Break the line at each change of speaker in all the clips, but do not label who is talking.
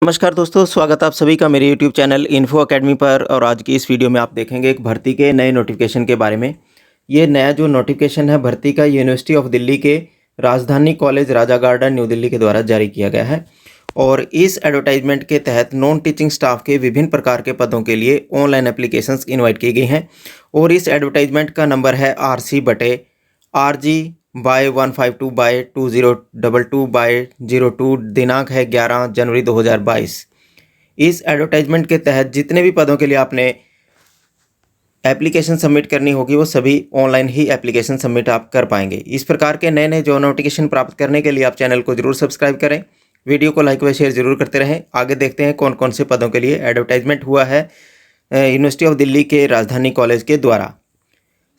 नमस्कार दोस्तों, स्वागत है आप सभी का मेरे YouTube चैनल इन्फो अकेडमी पर। और आज की इस वीडियो में आप देखेंगे एक भर्ती के नए नोटिफिकेशन के बारे में। ये नया जो नोटिफिकेशन है भर्ती का यूनिवर्सिटी ऑफ दिल्ली के राजधानी कॉलेज राजा गार्डन न्यू दिल्ली के द्वारा जारी किया गया है। और इस एडवर्टाइजमेंट के तहत नॉन टीचिंग स्टाफ के विभिन्न प्रकार के पदों के लिए ऑनलाइन एप्लीकेशंस इन्वाइट की गई हैं। और इस एडवर्टाइजमेंट का नंबर है RC/152/2022/02 दिनांक है 11 जनवरी 2022। इस एडवर्टाइजमेंट के तहत जितने भी पदों के लिए आपने एप्लीकेशन सबमिट करनी होगी वो सभी ऑनलाइन ही एप्लीकेशन सबमिट आप कर पाएंगे। इस प्रकार के नए नए जो नोटिफिकेशन प्राप्त करने के लिए आप चैनल को जरूर सब्सक्राइब करें, वीडियो को लाइक व शेयर जरूर करते रहें। आगे देखते हैं कौन कौन से पदों के लिए एडवर्टाइजमेंट हुआ है यूनिवर्सिटी ऑफ दिल्ली के राजधानी कॉलेज के द्वारा।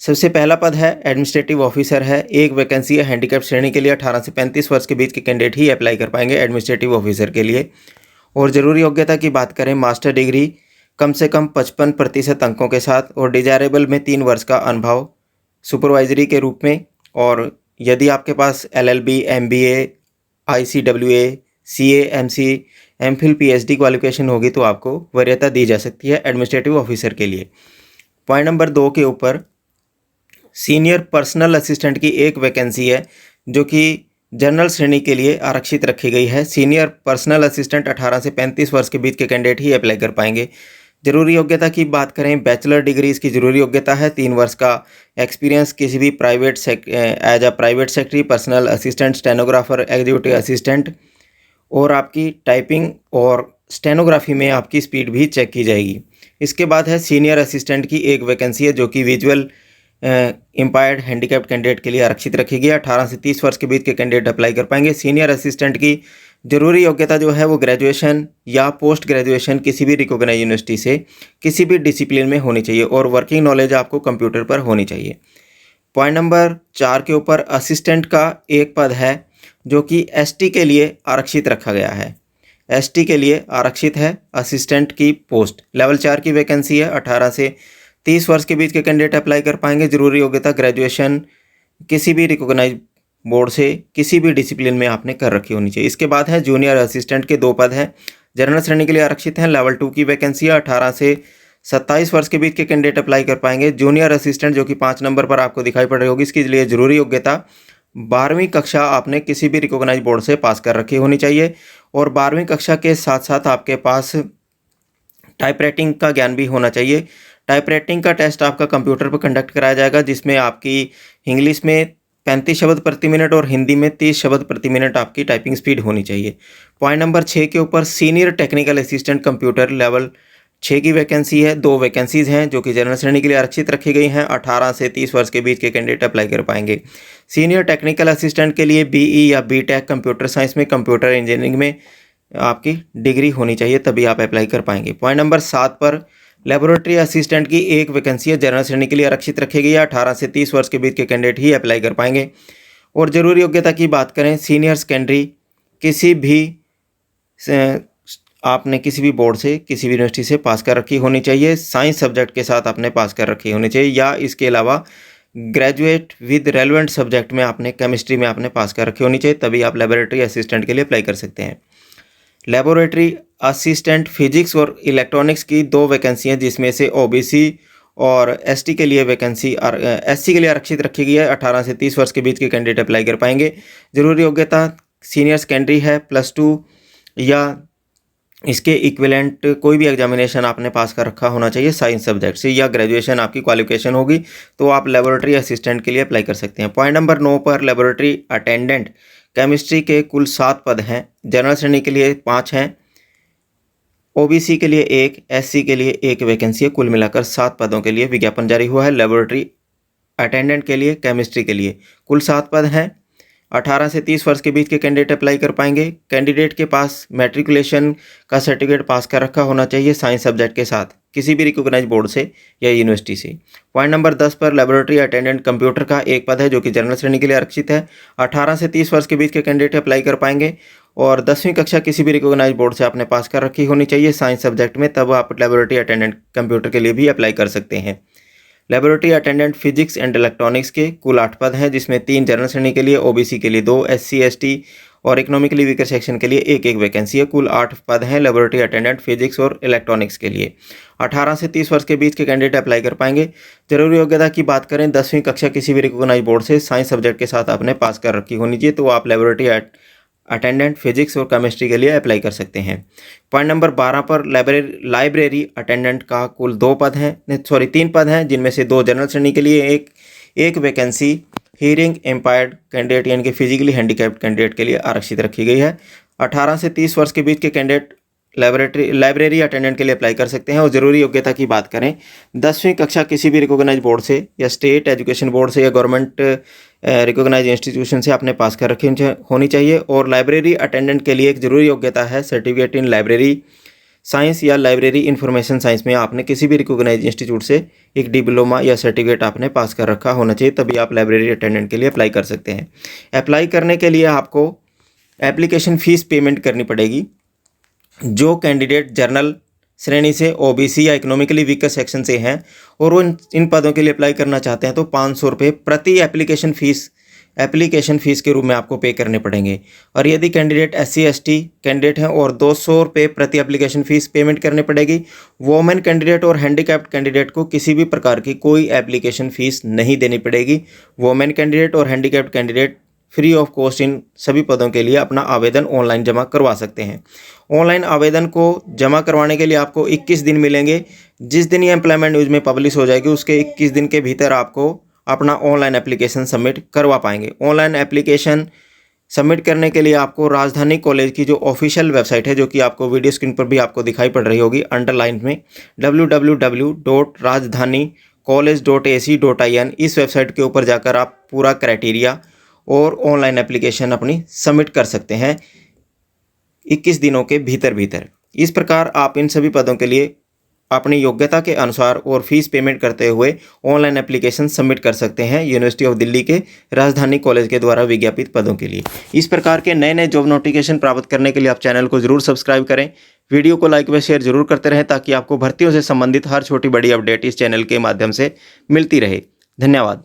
सबसे पहला पद है एडमिनिस्ट्रेटिव ऑफिसर है। एक वैकेंसी है हैंडीकैप श्रेणी के लिए। 18 से 35 वर्ष के बीच के कैंडिडेट ही अप्लाई कर पाएंगे एडमिनिस्ट्रेटिव ऑफिसर के लिए। और ज़रूरी योग्यता की बात करें, मास्टर डिग्री कम से कम 55% अंकों के साथ और डिजायरेबल में 3 वर्ष का अनुभव सुपरवाइजरी के रूप में। और यदि आपके पास LLB, MBA, ICWA, CA, MC, MPhil, PhD qualification होगी तो आपको वरीयता दी जा सकती है एडमिनिस्ट्रेटिव ऑफिसर के लिए। पॉइंट नंबर 2 के ऊपर सीनियर पर्सनल असिस्टेंट की एक वैकेंसी है जो कि जनरल श्रेणी के लिए आरक्षित रखी गई है। सीनियर पर्सनल असिस्टेंट 18 से 35 वर्ष के बीच के कैंडिडेट ही अप्लाई कर पाएंगे। जरूरी योग्यता की बात करें, बैचलर डिग्री इसकी जरूरी योग्यता है। 3 वर्ष का एक्सपीरियंस किसी भी as a private secretary, personal assistant, stenographer, executive assistant. और आपकी टाइपिंग और स्टेनोग्राफी में आपकी स्पीड भी चेक की जाएगी। इसके बाद है सीनियर असिस्टेंट की एक वैकेंसी है जो कि विजुअल इम्पायर्ड हैंडीकैप्ड कैंडिडेट के लिए आरक्षित रखी गई है। 18 से 30 वर्ष के बीच के कैंडिडेट अप्लाई कर पाएंगे। सीनियर असिस्टेंट की जरूरी योग्यता जो है वो ग्रेजुएशन या पोस्ट ग्रेजुएशन किसी भी रिकॉग्नाइज्ड यूनिवर्सिटी से किसी भी डिसिप्लिन में होनी चाहिए और वर्किंग नॉलेज आपको कंप्यूटर पर होनी चाहिए। पॉइंट नंबर 4 के ऊपर असिस्टेंट का एक पद है जो कि ST के लिए आरक्षित रखा गया है। ST के लिए आरक्षित है असिस्टेंट की पोस्ट। लेवल 4 की वैकेंसी है। 18 से 30 वर्ष के बीच के कैंडिडेट अप्लाई कर पाएंगे। जरूरी योग्यता ग्रेजुएशन किसी भी रिकॉग्नाइज्ड बोर्ड से किसी भी डिसिप्लिन में आपने कर रखी होनी चाहिए। इसके बाद है जूनियर असिस्टेंट के 2 पद हैं, जनरल श्रेणी के लिए आरक्षित हैं। लेवल 2 की वैकेंसी है। 18 से 27 वर्ष के बीच के कैंडिडेट अप्लाई कर पाएंगे। जूनियर असिस्टेंट जो कि 5 नंबर पर आपको दिखाई पड़ रही होगी, इसके लिए जरूरी योग्यता 12वीं कक्षा आपने किसी भी रिकॉग्नाइज्ड बोर्ड से पास कर रखी होनी चाहिए। और 12वीं कक्षा के साथ साथ आपके पास टाइप राइटिंग का ज्ञान भी होना चाहिए। टाइप राइटिंग का टेस्ट आपका कंप्यूटर पर कंडक्ट कराया जाएगा जिसमें आपकी इंग्लिश में 35 शब्द प्रति मिनट और हिंदी में 30 शब्द प्रति मिनट आपकी टाइपिंग स्पीड होनी चाहिए। पॉइंट नंबर 6 के ऊपर senior technical assistant computer level 6 की वैकेंसी है। 2 वैकेंसीज हैं जो कि जनरल श्रेणी के लिए आरक्षित रखी गई हैं। 18 से 30 वर्ष के बीच के कैंडिडेट अप्लाई कर पाएंगे। सीनियर टेक्निकल असिस्टेंट के लिए BE या BTech कंप्यूटर साइंस में, कंप्यूटर इंजीनियरिंग में आपकी डिग्री होनी चाहिए, तभी आप अप्लाई कर पाएंगे। पॉइंट नंबर 7 पर लेबोरेटरी असिस्टेंट की एक वैकेंसी है, जनरल श्रेणी के लिए आरक्षित रखी गई है। 18 से 30 वर्ष के बीच के कैंडिडेट ही अप्लाई कर पाएंगे। और जरूरी योग्यता की बात करें, सीनियर सेकेंडरी किसी भी आपने किसी भी बोर्ड से किसी भी यूनिवर्सिटी से पास कर रखी होनी चाहिए। साइंस सब्जेक्ट के साथ आपने पास कर रखी होनी चाहिए या इसके अलावा ग्रेजुएट विद रेलेवेंट सब्जेक्ट में आपने केमिस्ट्री में आपने पास कर रखी होनी चाहिए, तभी आप लेबोरेटरी असिस्टेंट के लिए अप्लाई कर सकते हैं। लेबोरेटरी असिस्टेंट फिजिक्स और इलेक्ट्रॉनिक्स की 2 वैकेंसी हैं जिसमें से OBC और ST के लिए वैकेंसी SC के लिए आरक्षित रखी गई है। 18 से 30 वर्ष के बीच के कैंडिडेट अप्लाई कर पाएंगे। जरूरी योग्यता सीनियर सेकेंडरी है, +2 या इसके इक्विवेलेंट कोई भी एग्जामिनेशन आपने पास कर रखा होना चाहिए साइंस सब्जेक्ट से, या ग्रेजुएशन आपकी क्वालिफिकेशन होगी तो आप लेबोरेटरी असिस्टेंट के लिए अप्लाई कर सकते हैं। पॉइंट नंबर 9 पर लेबोरेटरी अटेंडेंट केमिस्ट्री के कुल 7 पद हैं। जनरल श्रेणी के लिए 5 हैं, OBC के लिए 1, SC के लिए 1 वैकेंसी है। कुल मिलाकर 7 पदों के लिए विज्ञापन जारी हुआ है। लेबोरेटरी अटेंडेंट के लिए केमिस्ट्री के लिए कुल 7 पद हैं। 18 से 30 वर्ष के बीच के कैंडिडेट अप्लाई कर पाएंगे। कैंडिडेट के पास मैट्रिकुलेशन का सर्टिफिकेट पास कर रखा होना चाहिए साइंस सब्जेक्ट के साथ किसी भी रिकॉग्नाइज्ड बोर्ड से या यूनिवर्सिटी से। पॉइंट नंबर 10 पर लेबोरेटरी अटेंडेंट कंप्यूटर का 1 पद है जो कि जनरल श्रेणी के लिए आरक्षित है। 18 से 30 वर्ष के बीच के कैंडिडेट अप्लाई कर पाएंगे और 10वीं कक्षा किसी भी रिकॉग्नाइज्ड बोर्ड से आपने पास कर रखी होनी चाहिए साइंस सब्जेक्ट में, तब आप लेबोरेटरी अटेंडेंट कंप्यूटर के लिए भी अप्लाई कर सकते हैं। Laboratory attendant physics and electronics के कुल 8 पद हैं जिसमें 3 जनरल श्रेणी के लिए, OBC के लिए 2, SC ST और इकोनॉमिकली वीकर सेक्शन के लिए एक वैकेंसी है। कुल 8 पद हैं लेबोरेटरी अटेंडेंट फिजिक्स और इलेक्ट्रॉनिक्स के लिए। 18 से 30 वर्ष के बीच के कैंडिडेट अप्लाई कर पाएंगे। जरूरी योग्यता की बात करें, 10वीं कक्षा किसी भी रिकॉग्नाइज्ड बोर्ड से साइंस सब्जेक्ट के साथ आपने पास कर रखी होनी चाहिए, तो आप लेबोरेटरी अटेंडेंट फिजिक्स और केमिस्ट्री के लिए अप्लाई कर सकते हैं। पॉइंट नंबर 12 पर लाइब्रेरी अटेंडेंट का कुल 3 पद हैं, जिनमें से 2 जनरल श्रेणी के लिए, एक वैकेंसी हियरिंग एम्पायर्ड कैंडिडेट यानी कि फिजिकली हैंडीकैप्ड कैंडिडेट के लिए आरक्षित रखी गई है। 18 से 30 वर्ष के बीच के कैंडिडेट लाइब्रेरी अटेंडेंट के लिए अप्लाई कर सकते हैं। और ज़रूरी योग्यता की बात करें, 10वीं कक्षा किसी भी रिकॉग्नाइज्ड बोर्ड से या स्टेट एजुकेशन बोर्ड से या गवर्नमेंट रिकॉग्नाइज्ड इंस्टीट्यूशन से आपने पास कर रखी होनी चाहिए। और लाइब्रेरी अटेंडेंट के लिए एक ज़रूरी योग्यता है सर्टिफिकेट इन लाइब्रेरी साइंस या लाइब्रेरी इंफॉर्मेशन साइंस में आपने किसी भी रिकॉग्नाइज्ड इंस्टीट्यूट से एक डिप्लोमा या सर्टिफिकेट आपने पास कर रखा होना चाहिए, तभी आप लाइब्रेरी अटेंडेंट के लिए अप्लाई कर सकते हैं। अप्लाई करने के लिए आपको एप्लीकेशन फ़ीस पेमेंट करनी पड़ेगी। जो कैंडिडेट जनरल श्रेणी से, ओबीसी या इकोनॉमिकली वीकर सेक्शन से हैं और वो इन पदों के लिए अप्लाई करना चाहते हैं, तो 500 रुपये प्रति एप्लीकेशन फ़ीस के रूप में आपको पे करने पड़ेंगे। और यदि कैंडिडेट SC/ST कैंडिडेट हैं और 200 रुपये प्रति एप्लीकेशन फ़ीस पेमेंट करनी पड़ेगी। वोमेन कैंडिडेट और हैंडीकैप्ड कैंडिडेट को किसी भी प्रकार की कोई एप्लीकेशन फ़ीस नहीं देनी पड़ेगी। वोमेन कैंडिडेट और handicapped candidate free of cost in सभी पदों के लिए अपना आवेदन ऑनलाइन जमा करवा सकते हैं। ऑनलाइन आवेदन को जमा करवाने के लिए आपको 21 दिन मिलेंगे। जिस दिन ये एम्प्लॉयमेंट न्यूज़ में पब्लिश हो जाएगी उसके 21 दिन के भीतर आपको अपना ऑनलाइन एप्लीकेशन सबमिट करवा पाएंगे। ऑनलाइन एप्लीकेशन सबमिट करने के लिए आपको राजधानी कॉलेज की जो ऑफिशियल वेबसाइट है, जो कि आपको वीडियो स्क्रीन पर भी आपको दिखाई पड़ रही होगी अंडरलाइन में, www.rajdhanicollege.ac.in, इस वेबसाइट के ऊपर जाकर आप पूरा क्राइटेरिया और ऑनलाइन एप्लीकेशन अपनी सबमिट कर सकते हैं 21 दिनों के भीतर। इस प्रकार आप इन सभी पदों के लिए अपनी योग्यता के अनुसार और फीस पेमेंट करते हुए ऑनलाइन एप्लीकेशन सबमिट कर सकते हैं यूनिवर्सिटी ऑफ दिल्ली के राजधानी कॉलेज के द्वारा विज्ञापित पदों के लिए। इस प्रकार के नए जॉब नोटिफिकेशन प्राप्त करने के लिए आप चैनल को जरूर सब्सक्राइब करें। वीडियो को लाइक व शेयर जरूर करते रहें, ताकि आपको भर्तियों से संबंधित हर छोटी बड़ी अपडेट इस चैनल के माध्यम से मिलती रहे। धन्यवाद।